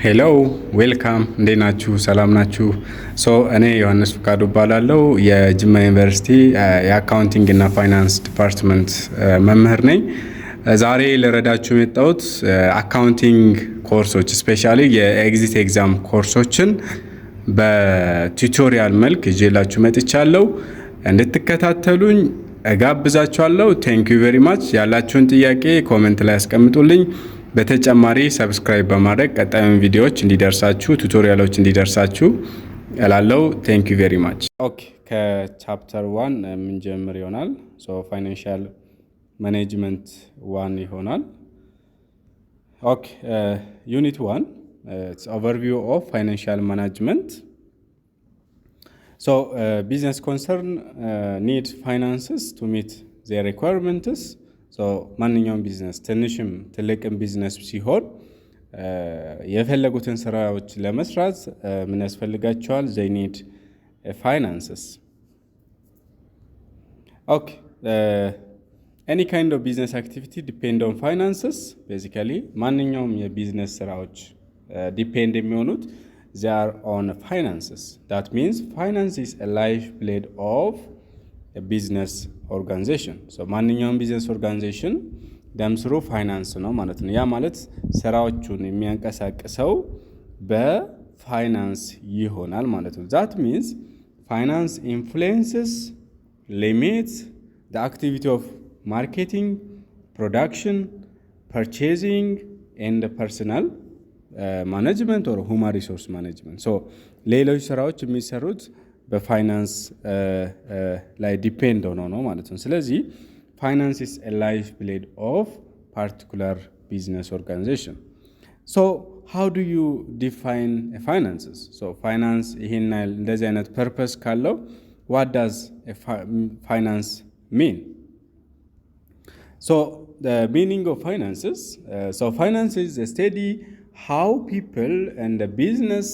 ሄሎ ዌልካም፣ እንዴት ናችሁ? ሰላም ናችሁ? እኔ ዮሐንስ ፍቃዱ እባላለሁ። የጅማ ዩኒቨርሲቲ የአካውንቲንግ እና ፋይናንስ ዲፓርትመንት መምህር ነኝ። ዛሬ ልረዳችሁ የመጣሁት አካውንቲንግ ኮርሶች ስፔሻሊ የኤግዚት ኤግዛም ኮርሶችን በቱቶሪያል መልክ ይዤላችሁ መጥቻለሁ። እንድትከታተሉኝ እጋብዛችኋለሁ። ቴንክ ዩ ቬሪ ማች። ያላችሁን ጥያቄ ኮሜንት ላይ ያስቀምጡልኝ። በተጨማሪ ሰብስክራይብ በማድረግ ቀጣዩን ቪዲዮዎች እንዲደርሳችሁ ቱቶሪያሎች እንዲደርሳችሁ እላለሁ። ቴንክ ዩ ቬሪ ማች። ኦኬ፣ ከቻፕተር 1 የምንጀምር ይሆናል። ፋይናንሻል ማኔጅመንት 1 ይሆናል። ኦኬ፣ ዩኒት 1 ኢትስ ኦቨርቪው ኦፍ ፋይናንሻል ማኔጅመንት። ቢዝነስ ኮንሰርን ኒድ ፋይናንስስ ቱ ሚት ዜር ሪኳየርመንትስ። ማንኛውም ቢዝነስ ትንሽም ትልቅም ቢዝነስ ሲሆን የፈለጉትን ስራዎች ለመስራት ምን ያስፈልጋቸዋል? they need finances. Okay, any kind of business activity depend on finances. Basically ማንኛውም የቢዝነስ ስራዎች ዲፔንድ የሚሆኑት they are on finances. That means finance is a lifeblood of a business organization. ማንኛውም ቢዝነስ ኦርጋናይዜሽን ደምስሩ ፋይናንስ ነው ማለት ነው። ያ ማለት ስራዎቹን የሚያንቀሳቅሰው በፋይናንስ ይሆናል ማለት ነው። that means finance influences, limits the activity of marketing, production, purchasing and personal management or human resource management. ሌሎች ስራዎች የሚሰሩት በፋይናንስ ላይ ዲፔንድ ሆኖ ነው ማለት ነው። ስለዚህ ፋይናንስ ኢዝ ኤ ላይፍ ብሌድ ኦፍ ፓርቲኩላር ቢዝነስ ኦርጋናይዜሽን። ሃው ዱ ዩ ዲፋይን ፋይናንስስ? ፋይናንስ ይሄን እንደዚህ አይነት ፐርፐስ ካለው ዋት ዳዝ ፋይናንስ ሚን? the meaning of finances, finance is a study how people and the business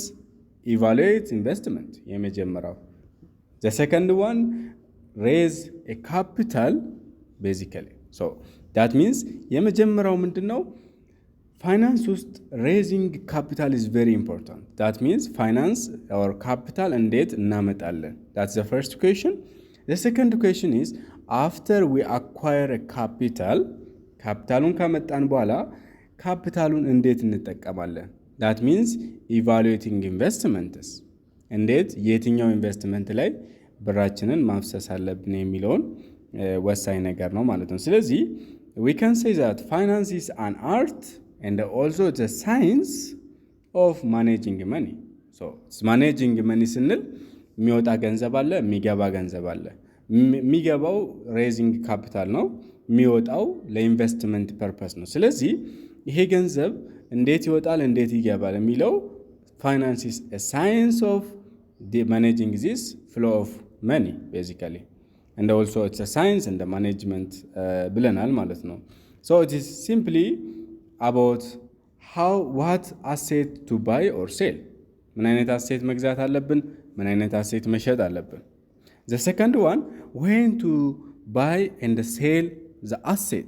evaluate investment. የመጀመሪያው the second one raise a capital basically. that means የመጀመሪያው ምንድነው? ፋይናንስ ውስጥ raising capital is very important. that means finance or capital እንዴት እናመጣለን? that's the first question. the second question is after we acquire a capital, ካፒታሉን ካመጣን በኋላ ካፒታሉን እንዴት እንጠቀማለን? that means evaluating investments. እንዴት የትኛው ኢንቨስትመንት ላይ ብራችንን ማፍሰስ አለብን የሚለውን ወሳኝ ነገር ነው ማለት ነው። ስለዚህ we can say that finance is an art and also the science of managing money. managing money ስንል የሚወጣ ገንዘብ አለ፣ የሚገባ ገንዘብ አለ። የሚገባው raising capital ነው፣ የሚወጣው ለኢንቨስትመንት ፐርፐስ ነው። ስለዚህ ይሄ ገንዘብ እንዴት ይወጣል እንዴት ይገባል የሚለው finance is a science of managing this flow of money basically, and also it's a science and the management ብለናል ማለት ነው። it is simply about what asset to buy or sell. ምን አይነት አሴት መግዛት አለብን፣ ምን አይነት አሴት መሸጥ አለብን። the second one, when to buy and sell the asset.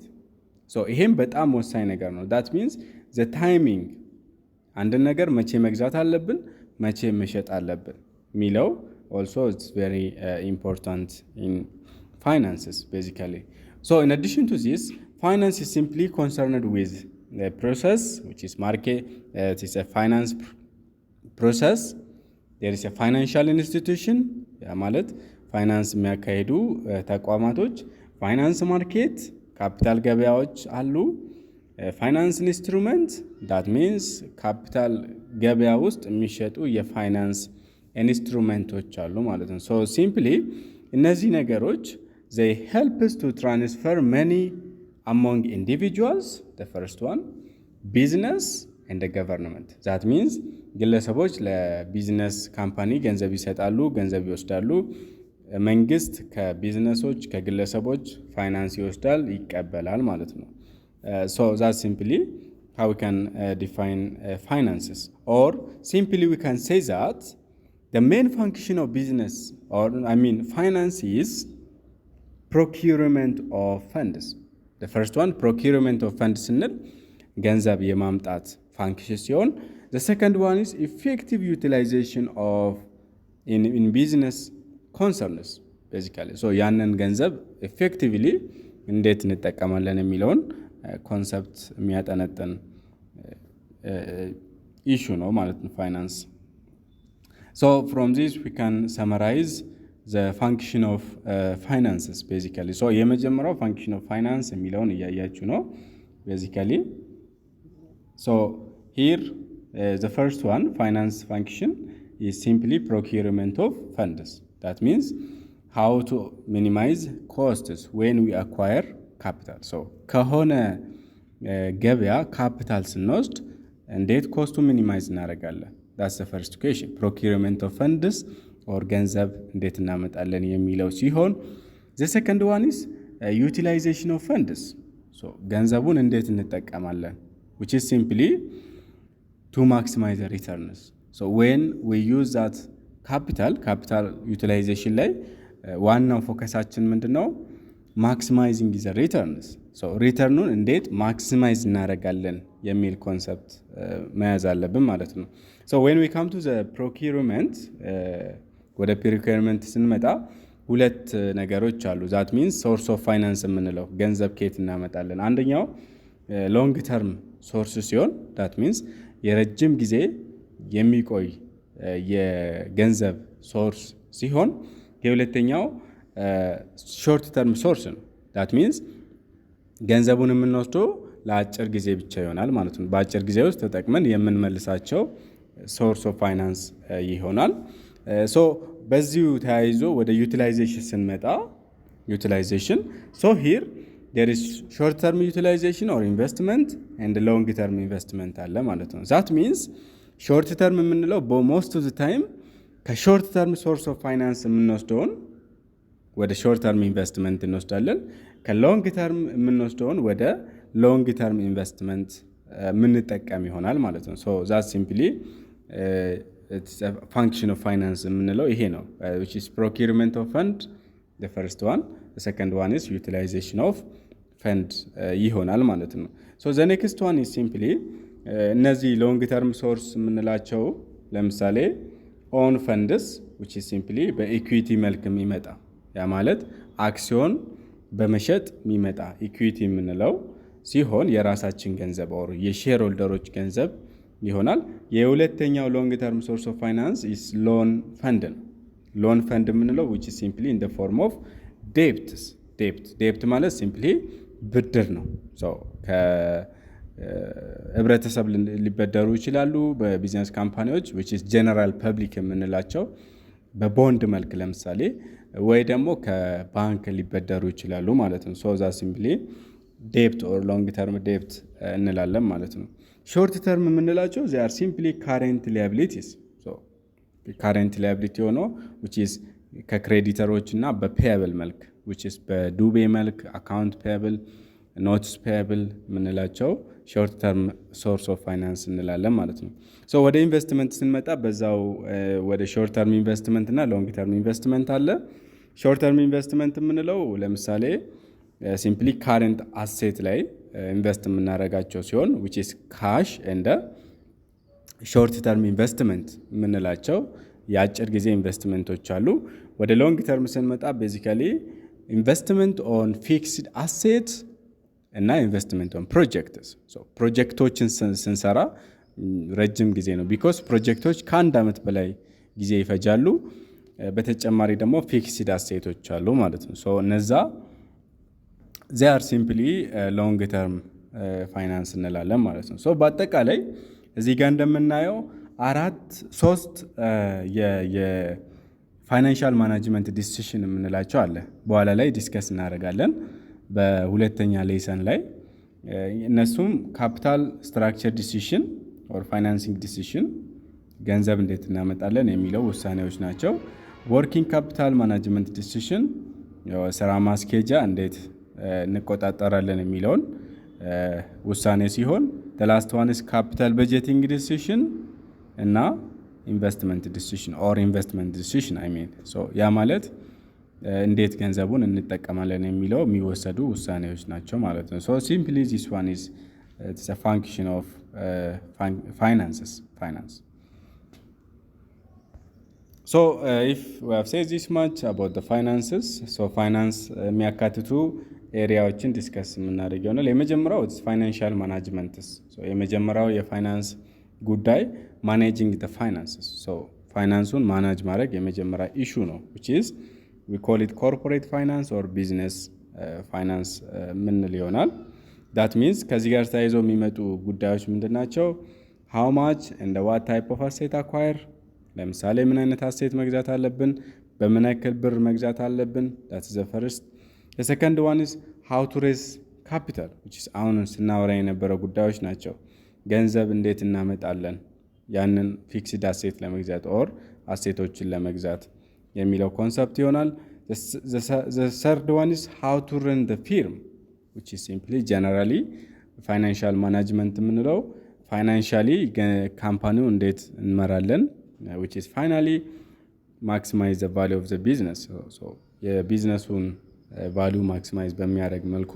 ይሄም በጣም ወሳኝ ነገር ነው። that means the timing, አንድ ነገር መቼ መግዛት አለብን መቼ መሸጥ አለብን ሚለው also it's very important in finances basically. in addition to this, finance is simply concerned with the process which is market. It is a finance process. there is a financial institution, ያ ማለት ፋይናንስ የሚያካሂዱ ተቋማቶች፣ ፋይናንስ ማርኬት ካፒታል ገበያዎች አሉ። ፋይናንስ ኢንስትሩመንት that means ካፒታል ገበያ ውስጥ የሚሸጡ የፋይናንስ ኢንስትሩመንቶች አሉ ማለት ነው። simply እነዚህ ነገሮች they help us to transfer money among individuals, the first one, business and the government. that means ግለሰቦች ለቢዝነስ ካምፓኒ ገንዘብ ይሰጣሉ፣ ገንዘብ ይወስዳሉ። መንግስት ከቢዝነሶች ከግለሰቦች ፋይናንስ ይወስዳል፣ ይቀበላል ማለት ነው። that's simply how we can define finances. or simply we can say that the main function of business, or finance is procurement of funds. the first one, procurement of funds ስንል ገንዘብ የማምጣት ፋንክሽን ሲሆን the second one is effective utilization of in business concerns basically so ያንን ገንዘብ effectively እንዴት እንጠቀማለን የሚለውን ኮንሰፕት የሚያጠነጥን ኢሹ ነው ማለት ነው ፋይናንስ so from this we can summarize the function of finances basically so የመጀመሪያው function of finance የሚለውን እያያችሁ ነው basically so here the first one finance function is simply procurement of funds that means how to minimize costs when we acquire capital so ከሆነ ገበያ ካፒታል ስንወስድ እንዴት ኮስቱ ሚኒማይዝ እናደርጋለን that's the first question procurement of funds or ገንዘብ እንዴት እናመጣለን የሚለው ሲሆን the second one is utilization of funds so ገንዘቡን እንዴት እንጠቀማለን which is simply to maximize the returns so when we use that capital utilization ላይ ዋናው ፎከሳችን ምንድነው maximizing the returns so ሪተርኑን እንዴት ማክሲማይዝ እናደርጋለን የሚል ኮንሰፕት መያዝ አለብን ማለት ነው so when we come to the procurement ወደ procurement ስንመጣ ሁለት ነገሮች አሉ that means source of finance የምንለው ገንዘብ ከየት እናመጣለን አንደኛው long term source ሲሆን that means የረጅም ጊዜ የሚቆይ የገንዘብ ሶርስ ሲሆን የሁለተኛው short term source ነው that means ገንዘቡን የምንወስደው ለአጭር ጊዜ ብቻ ይሆናል ማለት ነው በአጭር ጊዜ ውስጥ ተጠቅመን የምንመልሳቸው source of finance ይሆናል so በዚሁ ተያይዞ ወደ utilization ስንመጣ utilization so here there is short term utilization or investment and long term investment አለ ማለት ነው that means short term የምንለው most of the time ከshort term source of finance የምንወስደውን ወደ short term investment እንወስዳለን ከሎንግ ተርም የምንወስደውን ወደ ሎንግ ተርም ኢንቨስትመንት የምንጠቀም ይሆናል ማለት ነው so that simply it's a function of finance የምንለው ይሄ ነው which is procurement of fund the first one the second one is utilization of fund ይሆናል ማለት ነው so the next one is simply እነዚህ ሎንግ ተርም ሶርስ የምንላቸው ለምሳሌ own funds which is simply በኢኩዊቲ መልክ የሚመጣ ያ ማለት አክሲዮን በመሸጥ የሚመጣ ኢኩዊቲ የምንለው ሲሆን የራሳችን ገንዘብ or የሼር ሆልደሮች ገንዘብ ይሆናል የሁለተኛው ሎንግ ተርም ሶርስ ኦፍ ፋይናንስ is loan fund loan fund የምንለው which is simply in the form of debt ማለት simply ብድር ነው so ከህብረተሰብ ሊበደሩ ይችላሉ በቢዝነስ ካምፓኒዎች which is general public የምንላቸው በቦንድ መልክ ለምሳሌ ወይ ደግሞ ከባንክ ሊበደሩ ይችላሉ ማለት ነው so that simply debt or long term debt እንላለን ማለት ነው short term የምንላቸው they are simply current liabilities so current liability ሆኖ which is ከክሬዲተሮች እና በፔየብል መልክ which is በዱቤ መልክ account payable notes payable የምንላቸው short term source of finance እንላለን ማለት ነው so ወደ ኢንቨስትመንት ስንመጣ በዛው ወደ short term investment እና long term investment አለ short term investment የምንለው ለምሳሌ simply current asset ላይ ኢንቨስት የምናደርጋቸው ሲሆን which is cash and short term investment የምንላቸው የአጭር ጊዜ ኢንቨስትመንቶች አሉ ወደ long term ስንመጣ basically investment on fixed assets እና ኢንቨስትመንት ኦን ፕሮጀክትስ ሶ ፕሮጀክቶችን ስንሰራ ረጅም ጊዜ ነው because ፕሮጀክቶች ከአንድ ዓመት በላይ ጊዜ ይፈጃሉ በተጨማሪ ደግሞ ፊክስድ አሴቶች አሉ ማለት ነው ሶ እነዛ they are simply long term finance እንላለን ማለት ነው ሶ በአጠቃላይ እዚህ ጋር እንደምናየው ሶስት የፋይናንሻል ማኔጅመንት ዲሲሽን የምንላቸው አለ በኋላ ላይ ዲስከስ እናደርጋለን በሁለተኛ ሌሰን ላይ እነሱም ካፒታል ስትራክቸር ዲሲሽን ኦር ፋይናንሲንግ ዲሲሽን ገንዘብ እንዴት እናመጣለን የሚለው ውሳኔዎች ናቸው ወርኪንግ ካፒታል ማኔጅመንት ዲሲሽን ስራ ማስኬጃ እንዴት እንቆጣጠራለን የሚለውን ውሳኔ ሲሆን the last one is capital budgeting decision እና investment decision or investment decision I mean so ያ ማለት እንዴት ገንዘቡን እንጠቀማለን የሚለው የሚወሰዱ ውሳኔዎች ናቸው ማለት ነው so simply this one is it's a function of finance. So if we have said this much about the finances, so finance የሚያካትቱ ኤሪያዎችን ዲስከስ የምናደርግ ይሆናል። የመጀመሪያው ፋይናንሻል ማናጅመንትስ። የመጀመሪያው የፋይናንስ ጉዳይ ማኔጂንግ the finances. so ፋይናንሱን ማናጅ ማድረግ የመጀመሪያ ኢሹ ነው, which is we call it corporate finance or business finance ምንል ይሆናል። that means ከዚህ ጋር ተያይዘው የሚመጡ ጉዳዮች ምንድን ናቸው? how much and what type of asset acquire, ለምሳሌ ምን አይነት አሴት መግዛት አለብን፣ በምን ያክል ብር መግዛት አለብን። that's the first. the second one is how to raise capital, which is አሁን ስናወራ የነበረው ጉዳዮች ናቸው። ገንዘብ እንዴት እናመጣለን ያንን ፊክስድ አሴት ለመግዛት ኦር አሴቶችን ለመግዛት የሚለው ኮንሰፕት ይሆናል። the third one is how to run the firm, which is simply generally financial management የምንለው ፋይናንሻሊ ካምፓኒው እንዴት እንመራለን, which is finally maximize the value of the business. so የቢዝነሱን ቫልዩ ማክሲማይዝ በሚያደርግ መልኩ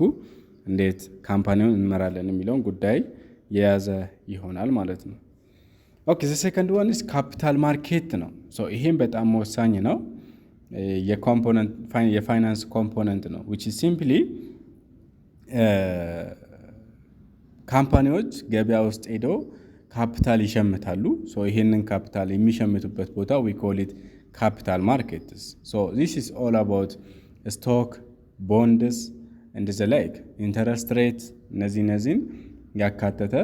እንዴት ካምፓኒውን እንመራለን የሚለውን ጉዳይ የያዘ ይሆናል ማለት ነው። ኦኬ the second one is capital market ነው። ይሄም በጣም ወሳኝ ነው። የፋይናንስ ኮምፖነንት ነው, which is simply ካምፓኒዎች ገበያ ውስጥ ሄደው ካፒታል ይሸምታሉ። ይሄንን ካፒታል የሚሸምቱበት ቦታ we call it capital markets. so this is all about stock, bonds and the like, interest rate, እነዚህን ያካተተ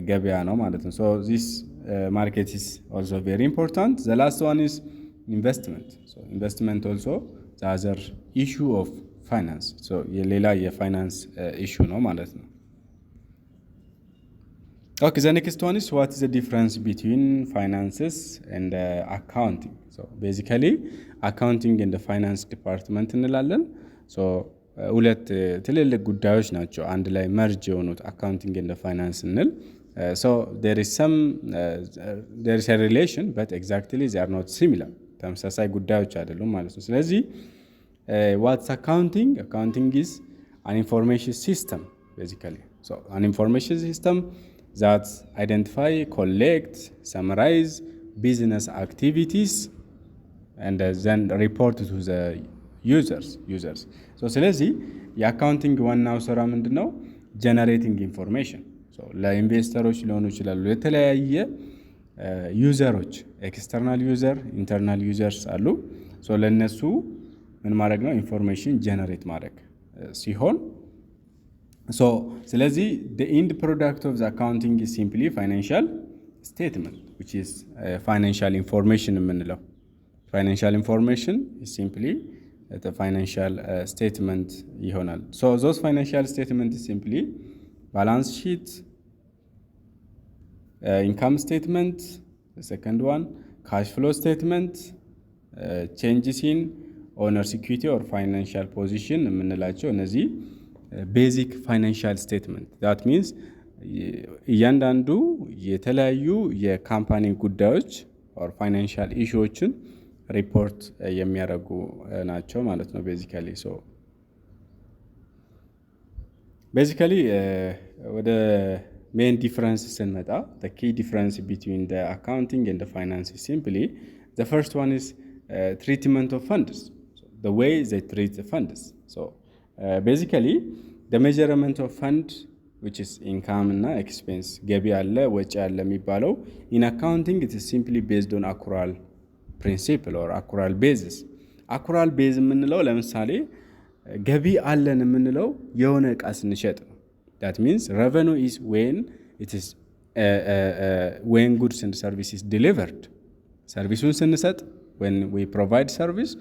ገበያ ነው ማለት ነው። so this market is also very important. the last one is investment. so investment also the other issue of finance. so የሌላ የፋይናንስ issue ነው ማለት ነው። okay the next one is what is the difference between finances and accounting. so basically accounting and the finance department እንላለን። so ሁለት ትልልቅ ጉዳዮች ናቸው አንድ ላይ መርጅ የሆኑት accounting and the finance እንል። so there is a relation but exactly they are not similar. ተመሳሳይ ጉዳዮች አይደሉም ማለት ነው። ስለዚህ what's accounting? accounting is an information system basically. so an information system that identify, collect, summarize business activities and then report to the users. so ስለዚህ የአካውንቲንግ ዋናው ስራ ምንድነው? ጀነሬቲንግ ኢንፎርሜሽን። ለኢንቨስተሮች ሊሆኑ ይችላሉ፣ የተለያየ ዩዘሮች፣ ኤክስተርናል ዩዘር፣ ኢንተርናል ዩዘርስ አሉ። ለነሱ ምን ማድረግ ነው? ኢንፎርሜሽን ጀነሬት ማድረግ ሲሆን ስለዚህ the end product of the accounting is simply financial statement, which is financial information የምንለው። financial information is simply the financial statement ይሆናል። those financial statement is simply balance sheet, income statement, the second one cash flow statement, changes in owner's equity or financial position የምንላቸው እነዚህ ቤዚክ ፋይናንሻል ስቴትመንት ዳት ሚንስ እያንዳንዱ የተለያዩ የካምፓኒ ጉዳዮች ኦር ፋይናንሻል ኢሹዎችን ሪፖርት የሚያደርጉ ናቸው ማለት ነው። ቤዚካሊ ወደ ሜን ዲፍረንስ ስንመጣ the key difference between the accounting and the finance is simply the first one is treatment of funds. the way they treat the funds. basically the measurement of fund, which is income እና expense, ገቢ አለ ወጪ አለ የሚባለው in accounting it is simply based on accrual principle or accrual basis. accrual base የምንለው ለምሳሌ ገቢ አለን የምንለው የሆነ ዕቃ ስንሸጥ ነው። that means revenue is when it is when goods and services delivered, ሰርቪሱን ስንሰጥ when we provide service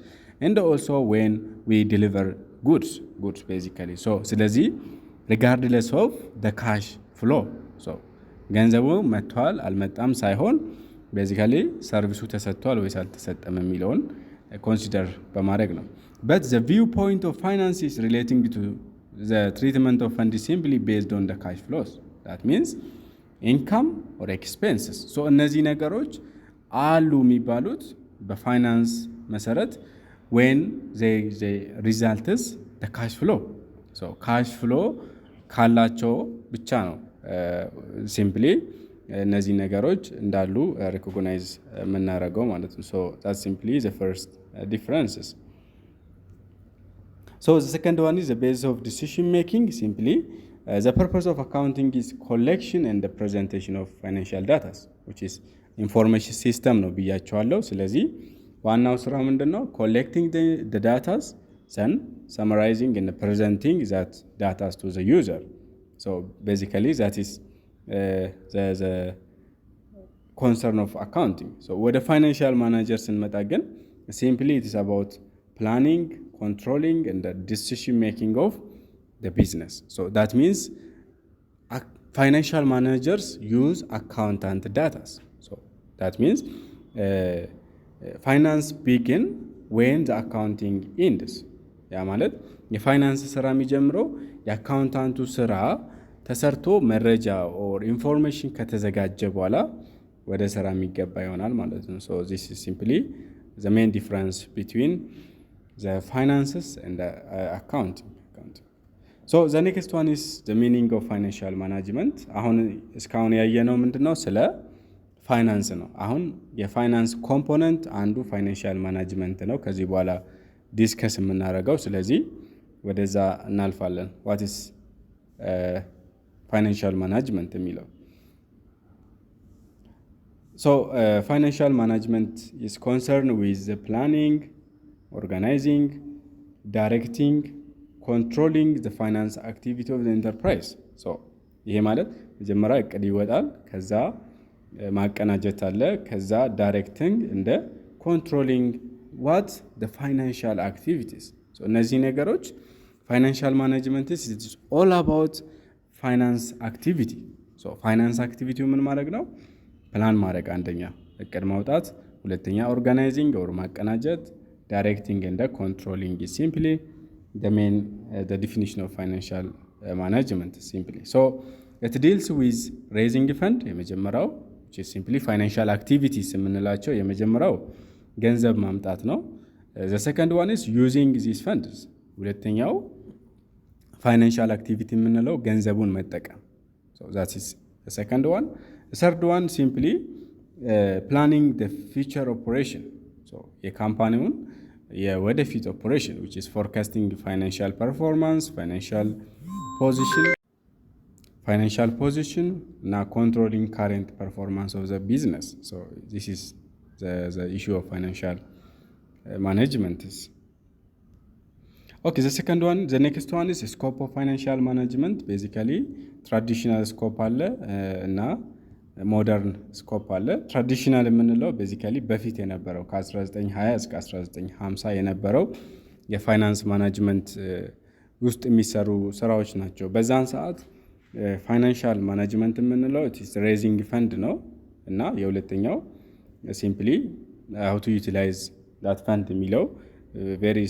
and also when we deliver goods basically. ስለዚህ regardless of the cash flow, ገንዘቡ መጥቷል አልመጣም ሳይሆን basically ሰርቪሱ ተሰጥቷል ወይስ አልተሰጠም የሚለውን ኮንሲደር በማድረግ ነው። but the viewpoint of finance is relating to the treatment of fund is simply based on the cash flows. that means income or expenses. እነዚህ ነገሮች አሉ የሚባሉት በፋይናንስ መሰረት when they result is the cash flow. cash flow ካላቸው ብቻ ነው ሲምፕሊ እነዚህ ነገሮች እንዳሉ ሪኮግናይዝ የምናደርገው ማለት ነው። ሶ ዛት ሲምፕሊ ዘ ፈርስት ዲፍረንስስ። So the second one is the basis of decision making. Simply, the purpose of accounting is collection and the presentation of financial data, which is information system ነው ብያቸዋለሁ። ስለዚህ ዋናው ስራ ምንድን ነው? collecting the data, then summarizing and presenting that data to the user. So basically that is the concern of accounting. So ወደ financial manager ስንመጣ ግን simply it is about planning, controlling and the decision making of the business. So that means financial managers use accountant data. So that means finance begin when the accounting ends. ያ ማለት የፋይናንስ ስራ የሚጀምረው የአካውንታንቱ ስራ ተሰርቶ መረጃ ኦር ኢንፎርሜሽን ከተዘጋጀ በኋላ ወደ ስራ የሚገባ ይሆናል ማለት ነው። So this is simply the main difference between the finances and the accounting. So the next one is the meaning of financial management. አሁን እስካሁን ያየነው ምንድነው? ስለ ፋይናንስ ነው። አሁን የፋይናንስ ኮምፖነንት አንዱ ፋይናንሻል ማናጅመንት ነው ከዚህ በኋላ ዲስከስ የምናደርገው። ስለዚህ ወደዛ እናልፋለን። what is financial management የሚለው? So financial management is concerned with the planning, organizing, directing, controlling the finance activity of the enterprise. So ይሄ ማለት መጀመሪያ እቅድ ይወጣል፣ ከዛ ማቀናጀት አለ፣ ከዛ ዳይሬክቲንግ እንደ ኮንትሮሊንግ what the financial activities. So እነዚህ ነገሮች financial management is all about finance activity. So finance activity ምን ማድረግ ነው? ፕላን ማድረግ አንደኛ፣ እቅድ ማውጣት፣ ሁለተኛ ኦርጋናይዚንግ or ማቀናጀት፣ directing and controlling is simply the main the definition of financial management simply. So it deals with raising fund የመጀመሪያው which is simply financial activities የምንላቸው የመጀመሪያው ገንዘብ ማምጣት ነው። the second one is using these funds ሁለተኛው financial activity የምንለው ገንዘቡን መጠቀም። So that is the second one. The third one simply planning the future operation. So የካምፓኒውን የወደፊት operation which is forecasting financial performance, financial position እና controlling current performance of the business. So this is the issue of financial management. Okay, the next one is scope of financial management. Basically traditional scope አለ እና ሞደርን ስኮፕ አለ። ትራዲሽናል የምንለው ቤዚካሊ በፊት የነበረው ከ1920 እስከ 1950 የነበረው የፋይናንስ ማናጅመንት ውስጥ የሚሰሩ ስራዎች ናቸው። በዛን ሰዓት ፋይናንሻል ማናጅመንት የምንለው ሬዚንግ ፈንድ ነው እና የሁለተኛው ሲምፕሊ how to utilize that fund የሚለው very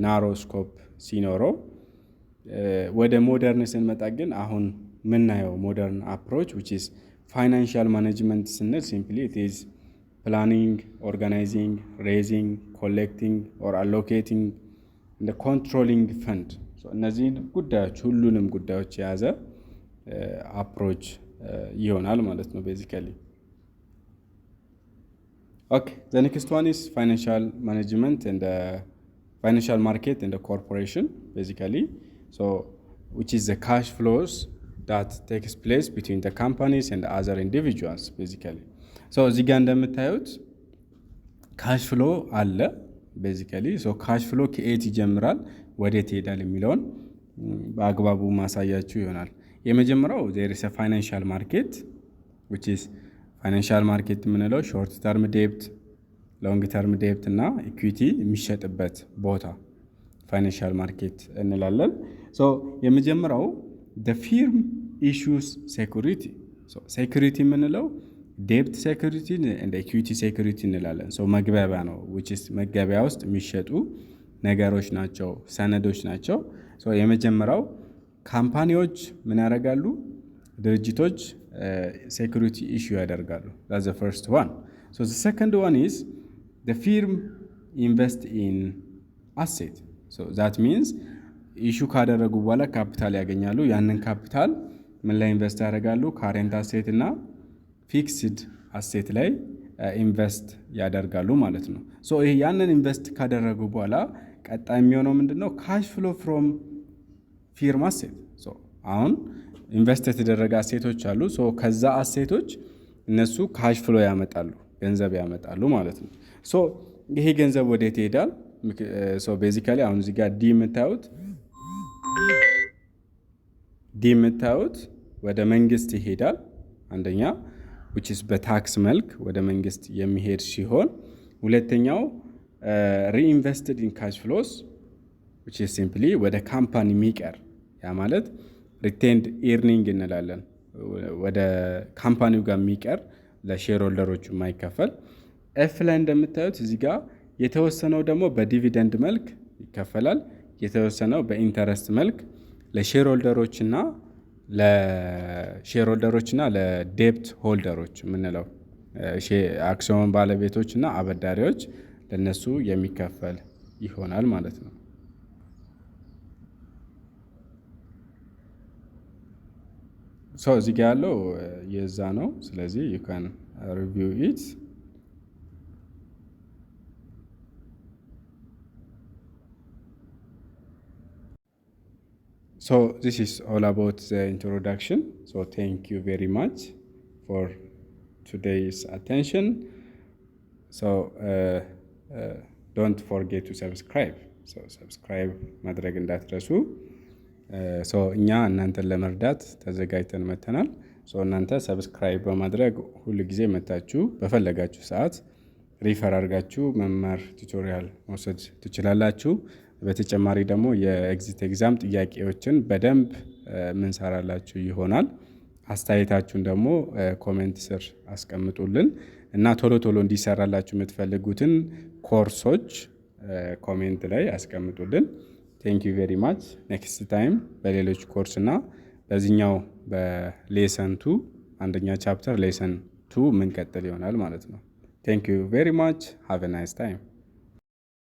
narrow scope ሲኖረው፣ ወደ ሞደርን ስንመጣ ግን አሁን ምናየው ሞደርን አፕሮች which is financial management ስንል simply it is planning, organizing, raising, collecting or allocating and controlling fund. So እነዚህ ጉዳዮች ሁሉንም ጉዳዮች የያዘ አፕሮች ይሆናል ማለት ነው basically. Okay, the next one is financial management and financial market and the corporation basically. So which is the cash flows that takes place between the companies and other individuals basically. So እዚህ ጋር እንደምታዩት ካሽ ፍሎ አለ basically. So ካሽ ፍሎ ከየት ይጀምራል ወዴት ይሄዳል የሚለውን በአግባቡ ማሳያችሁ ይሆናል። የመጀመሪያው there is a financial market which is financial market የምንለው short term debt, long term debt እና equity የሚሸጥበት ቦታ financial market እንላለን። So የመጀመሪያው the firm issues security. So security የምንለው debt security and equity security እንላለን። So መግቢያ ነው which is መግቢያ ውስጥ የሚሸጡ ነገሮች ናቸው፣ ሰነዶች ናቸው። So የመጀመሪያው ካምፓኒዎች ምን ያደርጋሉ? ድርጅቶች security issue ያደርጋሉ። That's the first one. So the second one is the firm invest in asset. So that means ኢሹ ካደረጉ በኋላ ካፒታል ያገኛሉ። ያንን ካፒታል ምን ላይ ኢንቨስት ያደርጋሉ? ካሬንት አሴት እና ፊክስድ አሴት ላይ ኢንቨስት ያደርጋሉ ማለት ነው። ሶ ይሄ ያንን ኢንቨስት ካደረጉ በኋላ ቀጣይ የሚሆነው ምንድነው? ካሽ ፍሎ ፍሮም ፊርም አሴት። አሁን ኢንቨስት የተደረገ አሴቶች አሉ። ከዛ አሴቶች እነሱ ካሽ ፍሎ ያመጣሉ፣ ገንዘብ ያመጣሉ ማለት ነው። ይሄ ገንዘብ ወዴት ይሄዳል? ቤዚካሊ አሁን እዚህ ጋር ዲ የምታዩት ወደ መንግስት ይሄዳል። አንደኛ which is በታክስ መልክ ወደ መንግስት የሚሄድ ሲሆን፣ ሁለተኛው reinvested in cash flows which is simply ወደ ካምፓኒ የሚቀር፣ ያ ማለት retained earning እንላለን። ወደ ካምፓኒው ጋር የሚቀር ለሼር ሆልደሮቹ የማይከፈል። ኤፍ ላይ እንደምታዩት እዚህ ጋር የተወሰነው ደግሞ በዲቪደንድ መልክ ይከፈላል። የተወሰነው በኢንተረስት መልክ ለሼር ሆልደሮችና ለዴፕት ሆልደሮች የምንለው አክሲዮን ባለቤቶችና አበዳሪዎች ለነሱ የሚከፈል ይሆናል ማለት ነው። እዚህ ጋር ያለው የዛ ነው። ስለዚህ you can review it. This is all about the introduction. Thank you very much for today's attention. Don't forget to subscribe. Subscribe ማድረግ እንዳትረሱ። እኛ እናንተን ለመርዳት ተዘጋጅተን መተናል። እናንተ ሰብስክራይብ በማድረግ ሁሉ ጊዜ መታችሁ በፈለጋችሁ ሰዓት ሪፈር አድርጋችሁ መማር ቱቶሪያል መውሰድ ትችላላችሁ። በተጨማሪ ደግሞ የኤግዚት ኤግዛም ጥያቄዎችን በደንብ ምንሰራላችሁ ይሆናል። አስተያየታችሁን ደግሞ ኮሜንት ስር አስቀምጡልን እና ቶሎ ቶሎ እንዲሰራላችሁ የምትፈልጉትን ኮርሶች ኮሜንት ላይ አስቀምጡልን። ቴንክ ዩ ቬሪ ማች። ኔክስት ታይም በሌሎች ኮርስ እና በዚህኛው በሌሰን 2 አንደኛ ቻፕተር ሌሰን 2 ምንቀጥል ይሆናል ማለት ነው። ቴንክ ዩ ቬሪ ማች። ሃቭ ኤ ናይስ ታይም።